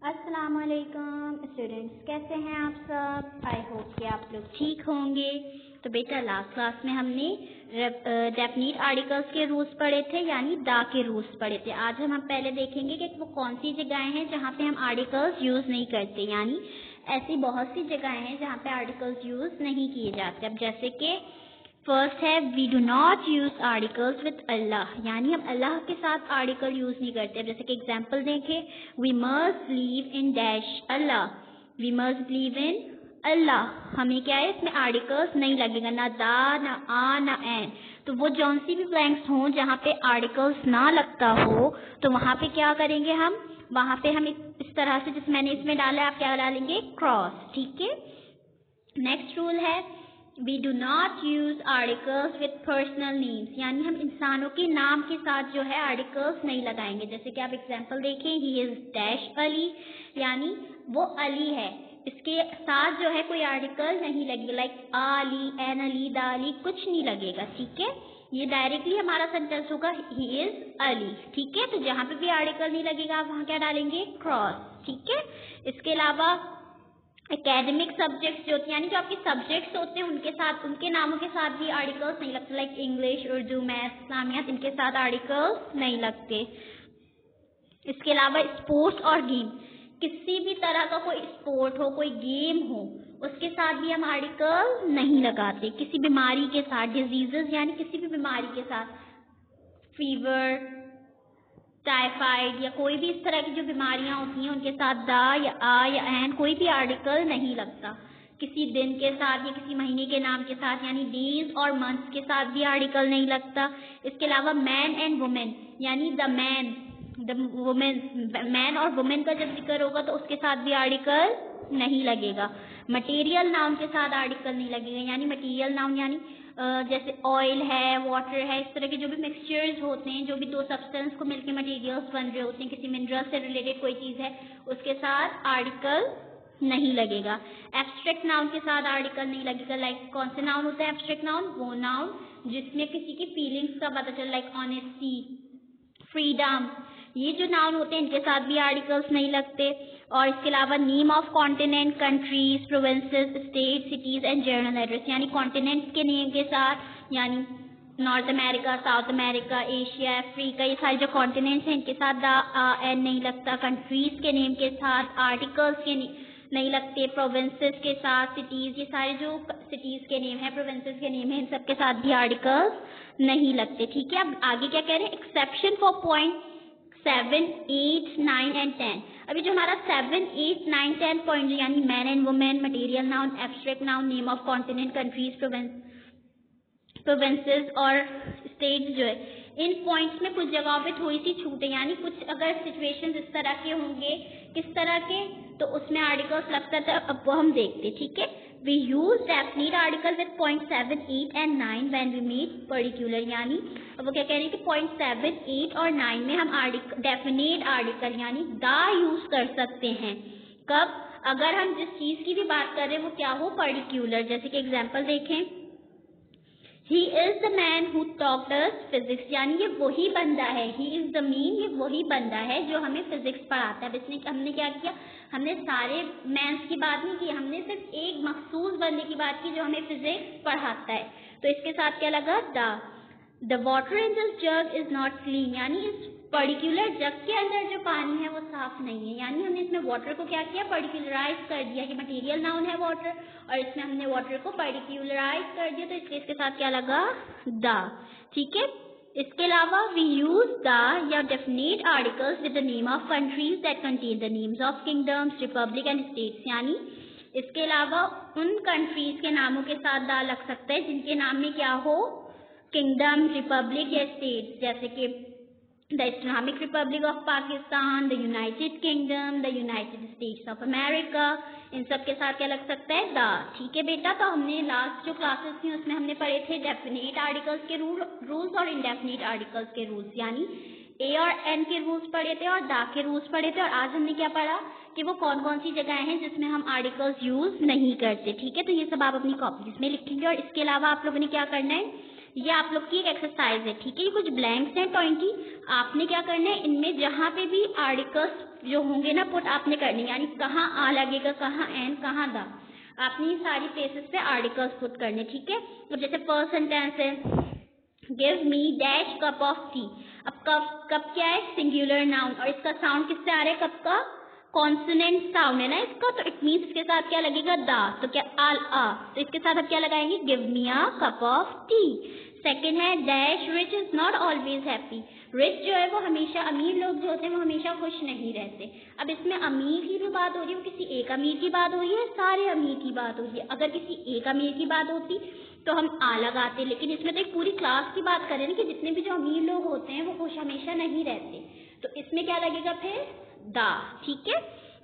अस्सलामुअलैकुम स्टूडेंट्स, कैसे हैं आप सब। आई होप कि आप लोग ठीक होंगे। तो बेटा लास्ट क्लास में हमने डेफिनिट आर्टिकल्स के रूल्स पढ़े थे, यानी दा के रूल्स पढ़े थे। आज हम पहले देखेंगे कि वो कौन सी जगहें हैं जहाँ पे हम आर्टिकल्स यूज़ नहीं करते, यानी ऐसी बहुत सी जगहें हैं जहाँ पे आर्टिकल्स यूज़ नहीं किए जाते। अब जैसे कि फर्स्ट है we do not use articles with Allah, यानी हम अल्लाह के साथ आर्टिकल यूज नहीं करते। जैसे कि एग्जाम्पल देखें, we must believe in dash Allah, we must believe in Allah. हमें क्या है, इसमें आर्टिकल्स नहीं लगेगा, ना दा ना आ ना एन। तो वो जौन सी भी ब्लैंक्स हों जहाँ पे आर्टिकल्स ना लगता हो, तो वहाँ पे क्या करेंगे हम, वहाँ पे हम इस तरह से, जिस मैंने इसमें डाला है आप क्या डालेंगे, क्रॉस। ठीक है। नेक्स्ट रूल है we do not use articles with personal names, यानी हम इंसानों के नाम के साथ जो है आर्टिकल्स नहीं लगाएंगे। जैसे कि आप एग्जाम्पल देखें, ही इज डैश अली, यानी वो अली है, इसके साथ जो है कोई आर्टिकल नहीं लगेगा, लाइक अली, एन अली, दा अली, कुछ नहीं लगेगा। ठीक है, ये डायरेक्टली हमारा सेंटेंस होगा ही इज अली। ठीक है, तो जहाँ पे भी आर्टिकल नहीं लगेगा आप वहाँ क्या डालेंगे, क्रॉस। ठीक है। इसके अलावा एकेडमिक सब्जेक्ट्स जो होते हैं, यानी जो आपके सब्जेक्ट्स होते हैं उनके साथ, उनके नामों के साथ भी आर्टिकल्स नहीं लगते, लाइक इंग्लिश, उर्दू, मैथ, इस्लामियात, इनके साथ आर्टिकल्स नहीं लगते। इसके अलावा स्पोर्ट्स और गेम, किसी भी तरह का कोई स्पोर्ट हो, कोई गेम हो, उसके साथ भी हम आर्टिकल नहीं लगाते। किसी बीमारी के साथ, डिजीजेस यानी किसी भी बीमारी के साथ, फीवर, टाइफाइड या कोई भी इस तरह की जो बीमारियां होती हैं उनके साथ दा या आ या एन कोई भी आर्टिकल नहीं लगता। किसी दिन के साथ या किसी महीने के नाम के साथ, यानी डेज और मंथ्स के साथ भी आर्टिकल नहीं लगता। इसके अलावा मैन एंड वुमेन, यानी the man, the women, man और वुमेन का जब जिक्र होगा तो उसके साथ भी आर्टिकल नहीं लगेगा। मटेरियल नाउन के साथ आर्टिकल नहीं लगेगा, यानी मटेरियल नाउन यानी जैसे ऑयल है, वाटर है, इस तरह के जो भी मिक्सचर्स होते हैं, जो भी दो सब्सटेंस को मिलकर मटेरियल्स बन रहे होते हैं, किसी मिनरल से रिलेटेड कोई चीज़ है, उसके साथ आर्टिकल नहीं लगेगा। एब्स्ट्रैक्ट नाउन के साथ आर्टिकल नहीं लगेगा। लाइक कौन से नाउन होता है एब्स्ट्रैक्ट नाउन, वो नाउन जिसमें किसी की फीलिंग्स का पता चले, लाइक ऑनेस्टी, फ्रीडम, ये जो नाउन होते हैं इनके साथ भी आर्टिकल्स नहीं लगते। और इसके अलावा name of continent, countries, provinces, state, cities and journal address, यानी कॉन्टिनेंट्स के नेम के साथ, यानी north America, south America, Asia, Africa, ये सारे जो कॉन्टिनेंट्स हैं इनके साथ दा आ एन नहीं लगता। कंट्रीज के नेम के साथ आर्टिकल्स के नहीं लगते। प्रोविंसेस के साथ, सिटीज, ये सारे जो सिटीज के नेम है, प्रोविंसेस के नेम है, इन सब के साथ भी आर्टिकल्स नहीं लगते। ठीक है। अब आगे क्या कह रहे हैं, एक्सेप्शन फॉर पॉइंट 7, 8, 9 एंड 10। अभी जो हमारा 7, 8, 9, 10 पॉइंट, यानी man and women, material noun, abstract noun, name of continent, countries, provinces और स्टेट्स जो है, इन पॉइंट्स में कुछ जगहों पे थोड़ी सी छूट है, यानी कुछ अगर सिचुएशंस इस तरह के होंगे, किस तरह के, तो उसमें आर्टिकल्स लगता था। अब वो हम देखते। ठीक है। We use definite article with point 7, 8 and 9 when we meet particular, यानी अब वो क्या कह रहे हैं कि पॉइंट 7, 8 और 9 में हम डेफिनेट आर्टिकल यानी दा यूज कर सकते हैं। कब, अगर हम जिस चीज की भी बात कर रहे हैं वो क्या हो, पर्टिकुलर। जैसे कि एग्जाम्पल देखें, he is the man who talked us physics, यानी ये वही बंदा है, ही इज द मीन, ये वही बंदा है जो हमें फिजिक्स पढ़ाता है। इसने हमने क्या किया, हमने सारे मैंस की बात नहीं की, हमने सिर्फ एक मखसूस बंदे की बात की जो हमें फिजिक्स पढ़ाता है। तो इसके साथ क्या लगा, the water in this jug is not clean, यानी इस पर्टिकुलर जग के अंदर जो पानी है वो साफ नहीं है। यानी हमने इसमें वाटर को क्या किया, पर्टिकुलराइज कर दिया कि मटेरियल नाउन है वाटर, और इसमें हमने वाटर को पर्टिकुलराइज कर दिया, तो इसके साथ क्या लगा, द। ठीक है। इसके अलावा वी यूज द या definite articles with the name of countries that contain the names of kingdoms, Republic and states, यानी इसके अलावा उन कंट्रीज के नामों के साथ द लग सकता है जिनके नाम में क्या हो, किंगडम, रिपब्लिक या स्टेट्स। जैसे कि the Islamic Republic of Pakistan, the United Kingdom, the United States of America, इन सब के साथ क्या लग सकता है, द। ठीक है बेटा। तो हमने लास्ट जो क्लासेस थी उसमें हमने पढ़े थे डेफिनेट आर्टिकल्स के रूल्स और इंडेफिनेट आर्टिकल्स के रूल्स, यानी ए और एन के रूल्स पढ़े थे और दा के रूल्स पढ़े थे। और आज हमने क्या पढ़ा कि वो कौन कौन सी जगह हैं जिसमें हम आर्टिकल्स यूज नहीं करते। ठीक है। तो ये सब आप अपनी कॉपीज में लिखेंगे। और इसके अलावा आप लोगों ने क्या करना है, ये आप लोग की एक एक्सरसाइज है। ठीक है। ये कुछ ब्लैंक्स हैं 20, आपने क्या करना है, इनमें जहाँ पे भी आर्टिकल्स जो होंगे ना पुट आपने करनी, यानी कहाँ आ लगेगा, कहाँ एन, कहाँ द, आपने ये सारी प्लेसेस पे आर्टिकल्स पुट करने, ठीक है। अब जैसे फर्स्ट सेंटेंस है give me dash cup of T. अब कप क्या है, सिंगुलर नाउन, और इसका साउंड किससे आ रहा है, कप का कॉन्सोनेंट साउंड है ना इसका, तो इट मीन्स इसके साथ क्या लगेगा, दा, तो क्या आल आ, तो इसके साथ अब क्या लगाएंगे, give me a cup of tea. Second है dash rich is not always happy. Rich जो है वो हमेशा, अमीर लोग जो होते हैं वो हमेशा खुश नहीं रहते। अब इसमें अमीर की भी बात हो रही है, किसी एक अमीर की बात हो रही है, सारे अमीर की बात हो रही है। अगर किसी एक अमीर की बात होती तो हम आ लगाते, लेकिन इसमें तो एक पूरी क्लास की बात करें ना कि जितने भी जो अमीर लोग होते हैं वो खुश हमेशा नहीं रहते, तो इसमें क्या लगेगा फिर, दा, ठीक है।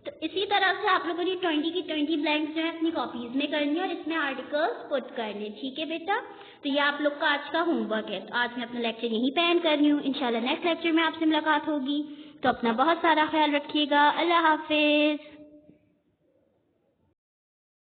तो इसी तरह से आप लोगों ने 20 की 20 ब्लैंक्स जो है अपनी कॉपीज में करनी है और इसमें आर्टिकल्स पुट करने, ठीक है बेटा। तो ये आप लोग का आज का होमवर्क है। तो आज मैं अपना लेक्चर यहीं पे एंड कर रही हूँ। इंशाल्लाह नेक्स्ट लेक्चर में आपसे मुलाकात होगी, तो अपना बहुत सारा ख्याल रखिएगा। अल्लाह हाफिज।